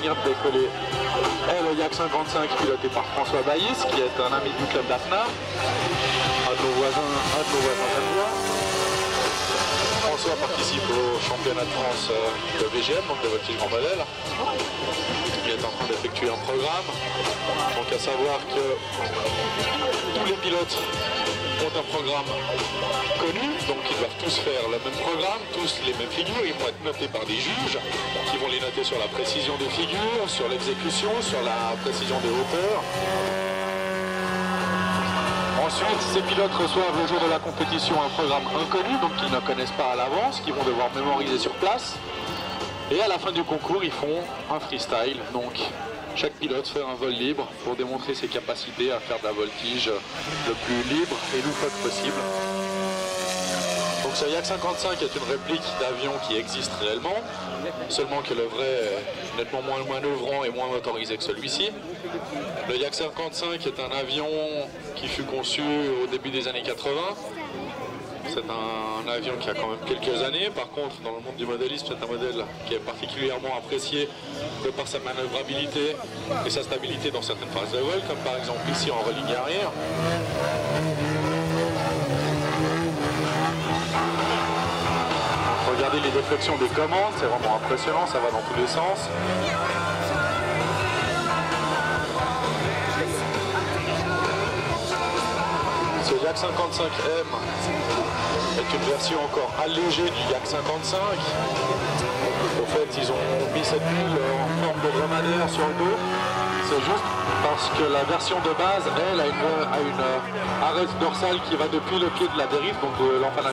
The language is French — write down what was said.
venir de décoller est le Yak 55 piloté par François Baïs, qui est un ami du club d'AFNA, un de nos voisins genevois. François participe au championnat de France de VGM, donc de voltige grand modèle. Il est en train d'effectuer un programme. Donc à savoir que tous les pilotes ont un programme connu, donc ils doivent tous faire le même programme, tous les mêmes figures. Ils vont être notés par des juges qui vont les noter sur la précision des figures, sur l'exécution, sur la précision des hauteurs. Ensuite, ces pilotes reçoivent le jour de la compétition un programme inconnu, donc qu'ils ne connaissent pas à l'avance, qu'ils vont devoir mémoriser sur place. Et à la fin du concours, ils font un freestyle. Donc chaque pilote fait un vol libre pour démontrer ses capacités à faire de la voltige le plus libre et loufoque possible. Donc ce Yak 55 est une réplique d'avion qui existe réellement, seulement que le vrai est nettement moins manœuvrant et moins motorisé que celui-ci. Le Yak 55 est un avion qui fut conçu au début des années 80. C'est un avion qui a quand même quelques années. Par contre, dans le monde du modélisme, c'est un modèle qui est particulièrement apprécié de par sa manœuvrabilité et sa stabilité dans certaines phases de vol, comme par exemple ici en rolling arrière. Regardez les déflexions des commandes, c'est vraiment impressionnant, ça va dans tous les sens. Ce Yak 55M est une version encore allégée du Yak 55. Au fait, ils ont mis cette bulle en forme de dromadaire sur le dos. C'est juste parce que la version de base, elle, a une arête dorsale qui va depuis le pied de la dérive, donc de l'empennage.